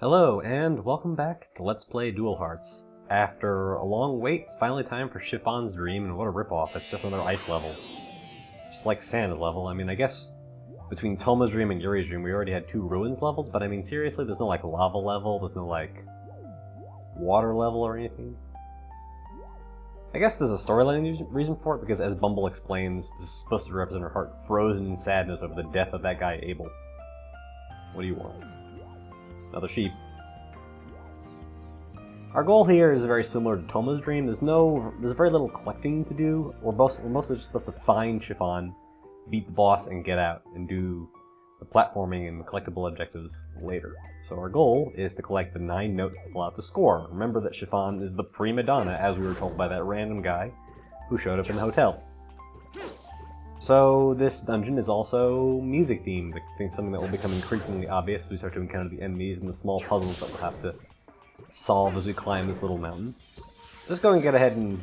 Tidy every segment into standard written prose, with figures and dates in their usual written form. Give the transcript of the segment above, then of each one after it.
Hello, and welcome back to Let's Play Dual Hearts. After a long wait, it's finally time for Chiffon's Dream, and what a ripoff, it's just another ice level. Just like sand level. I mean, I guess between Toma's Dream and Yuri's Dream we already had 2 Ruins levels, but I mean, seriously, there's no, like, lava level, there's no, like, water level or anything. I guess there's a storyline reason for it, because as Bumble explains, this is supposed to represent her heart frozen in sadness over the death of that guy Abel. What do you want? Another sheep. Our goal here is very similar to Toma's Dream. There's very little collecting to do. We're mostly just supposed to find Chiffon, beat the boss, and get out, and do the platforming and the collectible objectives later. So our goal is to collect the 9 notes to fill out the score. Remember that Chiffon is the prima donna, as we were told by that random guy who showed up in the hotel. So this dungeon is also music themed. I think something that will become increasingly obvious as we start to encounter the enemies and the small puzzles that we'll have to solve as we climb this little mountain. Just going to get ahead and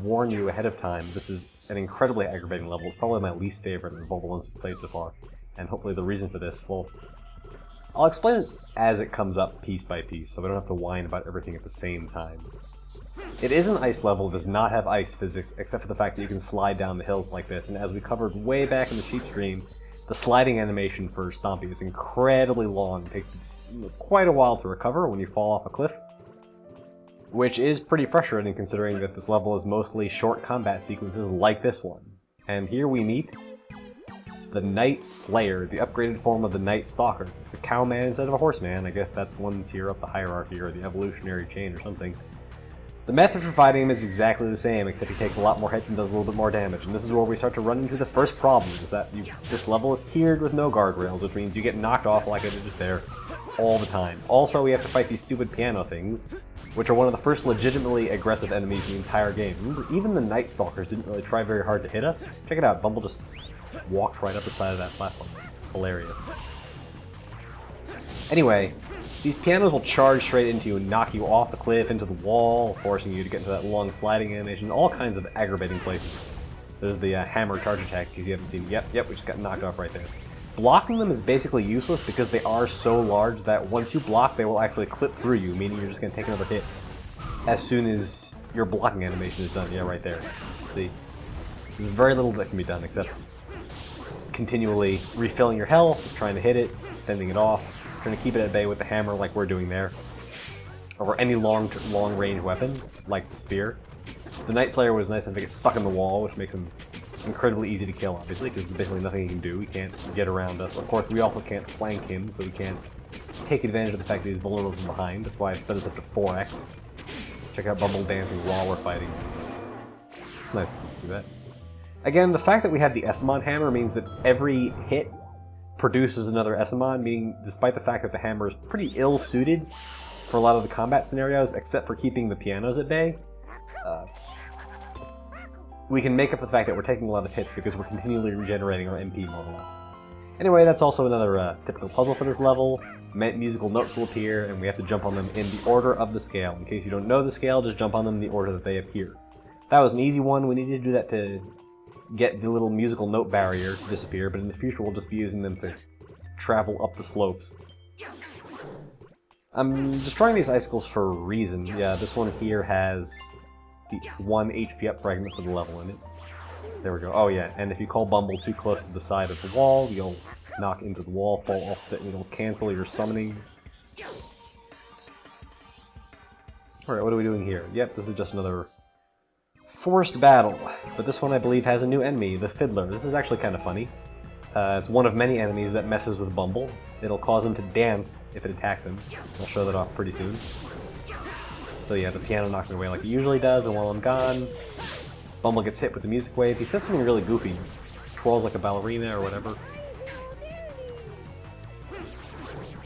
warn you ahead of time. This is an incredibly aggravating level. It's probably my least favorite of all the ones we've played so far. And hopefully the reason for this, well, I'll explain it as it comes up piece by piece, so we don't have to whine about everything at the same time. It is an ice level, it does not have ice physics, except for the fact that you can slide down the hills like this, and as we covered way back in the sheep stream, the sliding animation for Stompy is incredibly long. It takes quite a while to recover when you fall off a cliff, which is pretty frustrating considering that this level is mostly short combat sequences like this one. And here we meet the Night Slayer, the upgraded form of the Night Stalker. It's a cowman instead of a horseman. I guess that's one tier up the hierarchy or the evolutionary chain or something. The method for fighting him is exactly the same, except he takes a lot more hits and does a little bit more damage. And this is where we start to run into the first problem, is that this level is tiered with no guardrails, which means you get knocked off like I did just there all the time. Also, we have to fight these stupid piano things, which are one of the first legitimately aggressive enemies in the entire game. Remember, even the Night Stalkers didn't really try very hard to hit us. Check it out, Bumble just walked right up the side of that platform. It's hilarious. Anyway, these pianos will charge straight into you and knock you off the cliff, into the wall, forcing you to get into that long sliding animation, all kinds of aggravating places. There's the hammer charge attack, if you haven't seen it. Yep, we just got knocked off right there. Blocking them is basically useless because they are so large that once you block, they will actually clip through you, meaning you're just going to take another hit as soon as your blocking animation is done. Yeah, right there. See? There's very little that can be done except continually refilling your health, trying to hit it, fending it off, trying to keep it at bay with the hammer like we're doing there, or any long-range weapon, like the spear. The Night Slayer was nice enough to get stuck in the wall, which makes him incredibly easy to kill, obviously, because there's basically nothing he can do. He can't get around us. Of course, we also can't flank him, so we can't take advantage of the fact that he's vulnerable from behind. That's why I sped this up to 4x. Check out Bumble dancing while we're fighting. It's nice to do that. Again, the fact that we have the Esmon hammer means that every hit produces another Esmon, meaning despite the fact that the hammer is pretty ill-suited for a lot of the combat scenarios, except for keeping the pianos at bay, we can make up for the fact that we're taking a lot of hits because we're continually regenerating our MP more or less. Anyway, that's also another typical puzzle for this level. Musical notes will appear, and we have to jump on them in the order of the scale. In case you don't know the scale, just jump on them in the order that they appear. That was an easy one. We needed to do that to get the little musical note barrier to disappear, but in the future we'll just be using them to travel up the slopes. I'm destroying these icicles for a reason. Yeah, this one here has the 1 HP up fragment for the level in it. There we go. Oh yeah, and if you call Bumble too close to the side of the wall, you'll knock into the wall, fall off it, and it'll cancel your summoning. Alright, what are we doing here? Yep, this is just another forced battle, but this one I believe has a new enemy, the Fiddler. This is actually kind of funny. It's one of many enemies that messes with Bumble. It'll cause him to dance if it attacks him. I'll show that off pretty soon. So yeah, the piano knocks me away like it usually does, and while I'm gone, Bumble gets hit with the music wave. He says something really goofy. Twirls like a ballerina or whatever.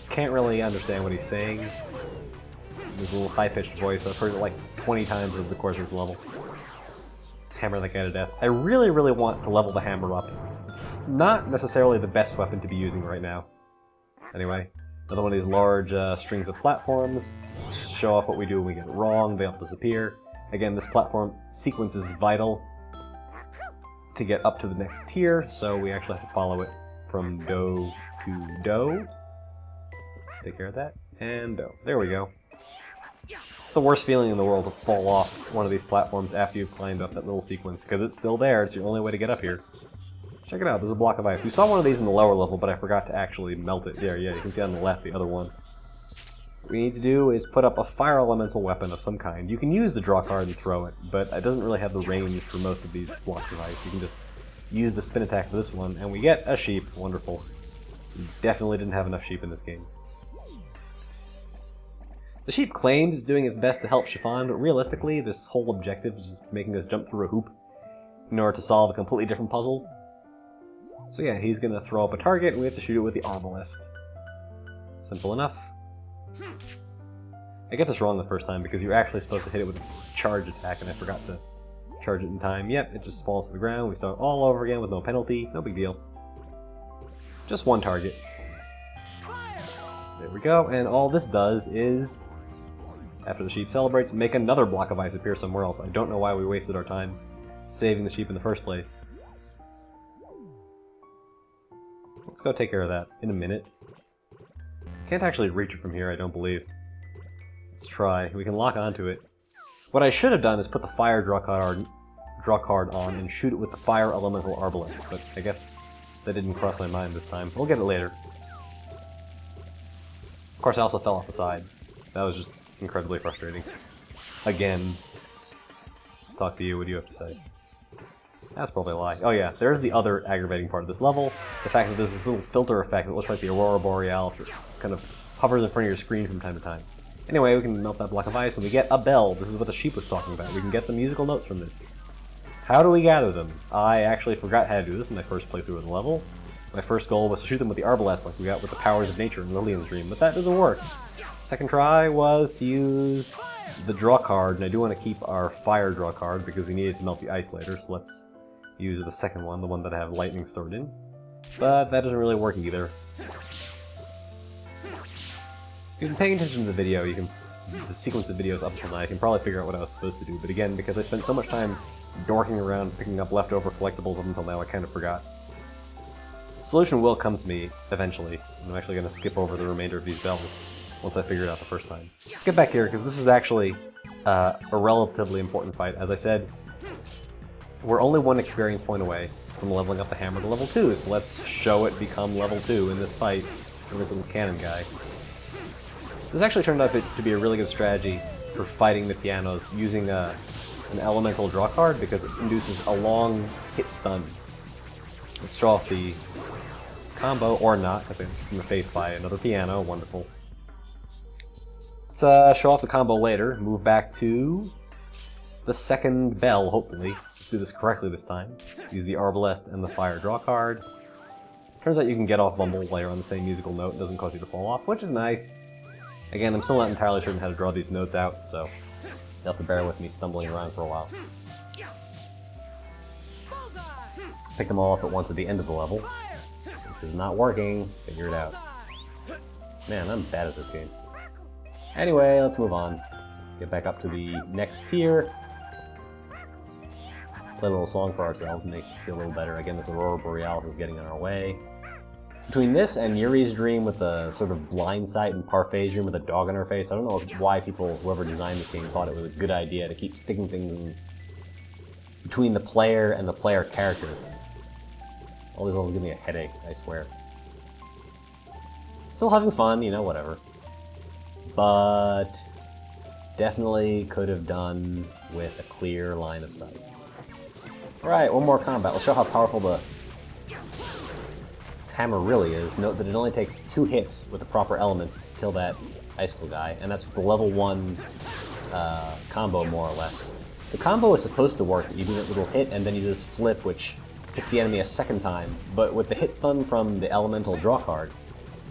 Can't really understand what he's saying. His little high-pitched voice, I've heard it like 20 times over the course of this level. Hammer that guy to death. I really, really want to level the hammer up. It's not necessarily the best weapon to be using right now. Anyway, another one of these large strings of platforms. Show off what we do when we get it wrong, they all disappear. Again, this platform sequence is vital to get up to the next tier, so we actually have to follow it from do to do. Take care of that. And there we go. It's the worst feeling in the world to fall off one of these platforms after you've climbed up that little sequence, because it's still there. It's your only way to get up here. Check it out, there's a block of ice. We saw one of these in the lower level, but I forgot to actually melt it. There, yeah, you can see on the left the other one. What we need to do is put up a fire elemental weapon of some kind. You can use the draw card and throw it, but it doesn't really have the range for most of these blocks of ice. You can just use the spin attack for this one, and we get a sheep. Wonderful. We definitely didn't have enough sheep in this game. The sheep claims it's doing its best to help Chiffon, but realistically, this whole objective is just making us jump through a hoop in order to solve a completely different puzzle. So yeah, he's gonna throw up a target, and we have to shoot it with the arbalest. Simple enough. I get this wrong the first time because you're actually supposed to hit it with a charge attack, and I forgot to charge it in time. Yep, it just falls to the ground. We start all over again with no penalty. No big deal. Just one target. There we go, and all this does is, after the sheep celebrates, make another block of ice appear somewhere else. I don't know why we wasted our time saving the sheep in the first place. Let's go take care of that in a minute. Can't actually reach it from here, I don't believe. Let's try. We can lock onto it. What I should have done is put the fire draw card on and shoot it with the fire elemental arbalest, but I guess that didn't cross my mind this time. We'll get it later. Of course, I also fell off the side. That was just incredibly frustrating. Again. Let's talk to you. What do you have to say? That's probably a lie. Oh yeah, there's the other aggravating part of this level. The fact that there's this little filter effect that looks like the Aurora Borealis that kind of hovers in front of your screen from time to time. Anyway, we can melt that block of ice and we get a bell. This is what the sheep was talking about. We can get the musical notes from this. How do we gather them? I actually forgot how to do this in my first playthrough of the level. My first goal was to shoot them with the arbalest like we got with the powers of nature in Lillian's Dream, but that doesn't work. Second try was to use the draw card, and I do want to keep our fire draw card because we needed to melt the ice later, so let's use the second one, the one that I have lightning stored in. But that doesn't really work either. If you've been paying attention to the video, you can, the sequence of videos up until now, you can probably figure out what I was supposed to do, but again, because I spent so much time dorking around picking up leftover collectibles up until now, I kind of forgot. The solution will come to me eventually, and I'm actually going to skip over the remainder of these bells once I figure it out the first time. Let's get back here, because this is actually a relatively important fight. As I said, we're only one experience point away from leveling up the hammer to level 2, so let's show it become level 2 in this fight from this little cannon guy. This actually turned out to be a really good strategy for fighting the pianos using an elemental draw card because it induces a long hit stun. Let's draw off the combo, or not, because I'm in the face by another piano. Wonderful. Let's show off the combo later, move back to the second bell, hopefully. Let's do this correctly this time. Use the arbalest and the fire draw card. Turns out you can get off Bumble while you're on the same musical note. It doesn't cause you to fall off, which is nice. Again, I'm still not entirely certain how to draw these notes out, so you'll have to bear with me stumbling around for a while. Pick them all up at once at the end of the level. This is not working. Figure it out. Man, I'm bad at this game. Anyway, let's move on. Get back up to the next tier. Play a little song for ourselves, make us feel a little better. Again, this Aurora Borealis is getting in our way. Between this and Yuri's Dream with the sort of blind sight and Parfait's Dream with a dog on her face, I don't know why whoever designed this game thought it was a good idea to keep sticking things in between the player and the player character. All these levels give me a headache, I swear. Still having fun, you know, whatever. But definitely could have done with a clear line of sight. Alright, one more combat. Let's show how powerful the hammer really is. Note that it only takes 2 hits with the proper elements to kill that icicle guy, and that's with the level 1 combo, more or less. The combo is supposed to work. You do that little hit, and then you just flip, which hits the enemy a second time. But with the hit stun from the elemental draw card,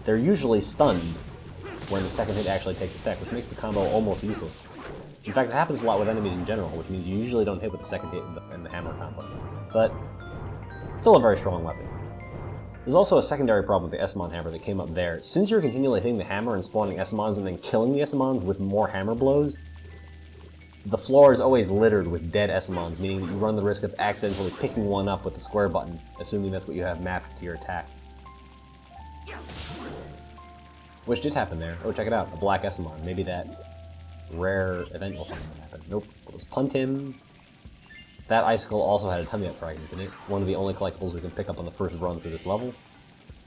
they're usually stunned when the second hit actually takes effect, which makes the combo almost useless. In fact, it happens a lot with enemies in general, which means you usually don't hit with the second hit in the hammer combo. But still a very strong weapon. There's also a secondary problem with the Esmon hammer that came up there. Since you're continually hitting the hammer and spawning Esmons and then killing the Esmons with more hammer blows, the floor is always littered with dead Esmons, meaning that you run the risk of accidentally picking one up with the square button, assuming that's what you have mapped to your attack. which did happen there. Oh, check it out, a black Essamon. Maybe that rare event will find what happened. Nope, it was Puntim. That icicle also had a tummy up fragment in it. One of the only collectibles we can pick up on the first run through this level.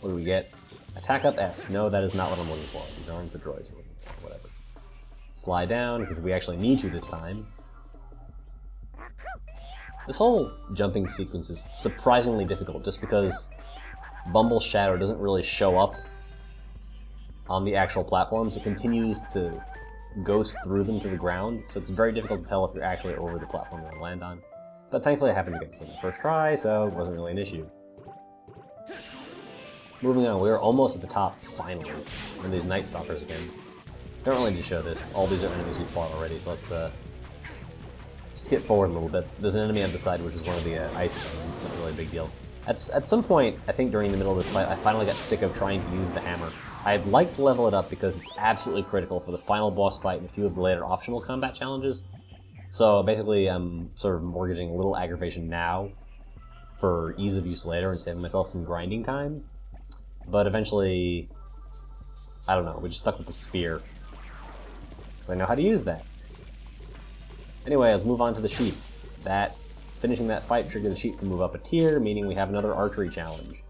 What do we get? Attack up S. No, that is not what I'm looking for. These aren't the droids we're looking for. Whatever. Slide down, because we actually need to this time. This whole jumping sequence is surprisingly difficult, just because Bumble's shadow doesn't really show up on the actual platforms. It continues to ghost through them to the ground, so it's very difficult to tell if you're actually over the platform you're going to land on. But thankfully I happened to get this in the first try, so it wasn't really an issue. Moving on, we are almost at the top, finally. And these Night Stalkers again. Don't really need to show this. All these are enemies we fought already, so let's skip forward a little bit. There's an enemy on the side, which is one of the ice enemies. It's not really a big deal. At some point, I think during the middle of this fight, I finally got sick of trying to use the hammer. I'd like to level it up because it's absolutely critical for the final boss fight and a few of the later optional combat challenges. So basically, I'm sort of mortgaging a little aggravation now for ease of use later and saving myself some grinding time. But eventually, I don't know, we just stuck with the spear. Because I know how to use that. Anyway, let's move on to the sheep. Finishing that fight triggered the sheep to move up a tier, meaning we have another archery challenge.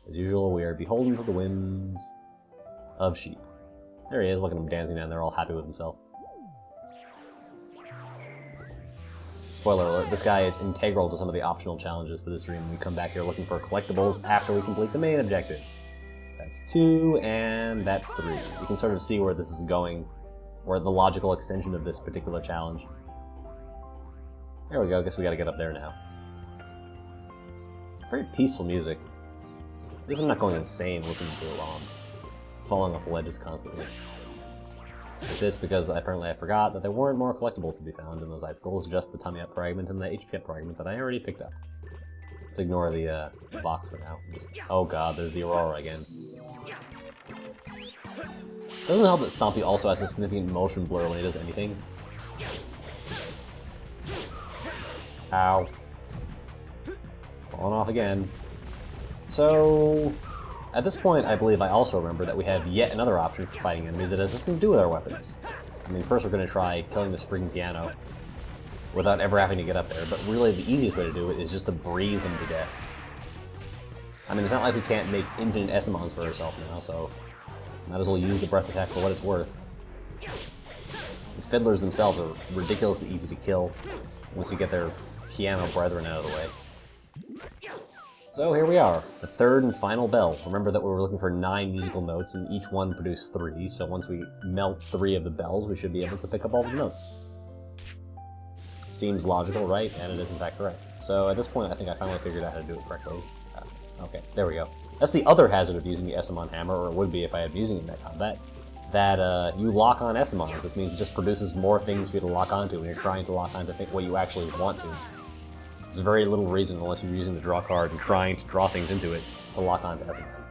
As usual, we are beholden to the whims of sheep. There he is, look at him dancing down there, all happy with himself. Spoiler alert, this guy is integral to some of the optional challenges for this stream. We come back here looking for collectibles after we complete the main objective. That's 2, and that's 3. You can sort of see where this is going, where the logical extension of this particular challenge. There we go, guess we gotta get up there now. Very peaceful music. At least I'm not going insane listening to it while I'm falling off ledges constantly. This because apparently I forgot that there weren't more collectibles to be found in those icicles, just the tummy up fragment and the HP up fragment that I already picked up. Let's ignore the box for now. Oh god, there's the Aurora again. Doesn't help that Stompy also has a significant motion blur when he does anything. Ow. Falling off again. So, at this point, I believe I also remember that we have yet another option for fighting enemies that has nothing to do with our weapons. I mean, first we're going to try killing this freaking piano without ever having to get up there, but really the easiest way to do it is just to breathe him to death. I mean, it's not like we can't make infinite Essamons for ourselves now, so might as well use the breath attack for what it's worth. The fiddlers themselves are ridiculously easy to kill once you get their piano brethren out of the way. So here we are, the third and final bell. Remember that we were looking for 9 musical notes, and each one produced 3, so once we melt 3 of the bells, we should be able to pick up all the notes. Seems logical, right? And it is in fact correct. So at this point, I think I finally figured out how to do it correctly. Okay, there we go. That's the other hazard of using the Essamon hammer, or it would be if I had been using it in that combat, that you lock on Essamons, which means it just produces more things for you to lock onto when you're trying to lock onto what you actually want to. There's very little reason, unless you're using the draw card and trying to draw things into it, to lock onto Essamons.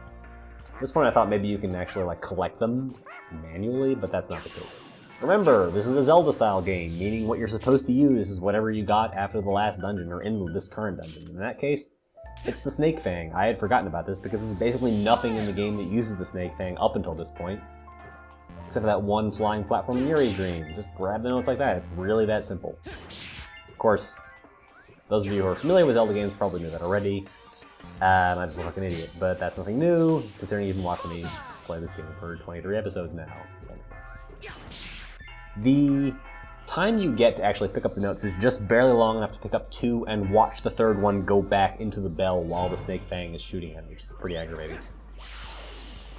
At this point I thought maybe you can actually like collect them manually, but that's not the case. Remember, this is a Zelda-style game, meaning what you're supposed to use is whatever you got after the last dungeon, or in this current dungeon. In that case, it's the Snake Fang. I had forgotten about this because there's basically nothing in the game that uses the Snake Fang up until this point. Except for that one flying platform in Yuri's Dream. Just grab the notes like that. It's really that simple. Of course, those of you who are familiar with Zelda games probably knew that already. I just look like an idiot, but that's nothing new, considering you've been watching me play this game for 23 episodes now. The time you get to actually pick up the notes is just barely long enough to pick up 2 and watch the third one go back into the bell while the Snake Fang is shooting at it, which is pretty aggravating.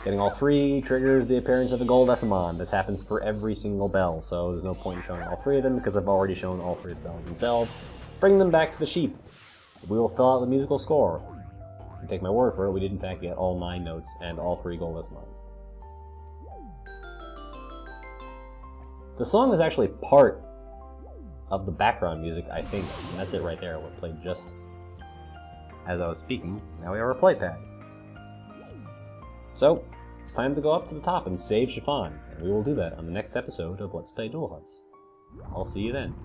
Getting all 3 triggers the appearance of a gold Essamon. This happens for every single bell, so there's no point in showing all 3 of them because I've already shown all 3 of the bells themselves. Bring them back to the sheep. We will fill out the musical score. And take my word for it, we did in fact get all 9 notes and all 3 gold Essamons. The song is actually part of the background music, I think, and that's it right there. It played just as I was speaking. Now we have our flight pad. So, it's time to go up to the top and save Chiffon, and we will do that on the next episode of Let's Play Dual Hearts. I'll see you then.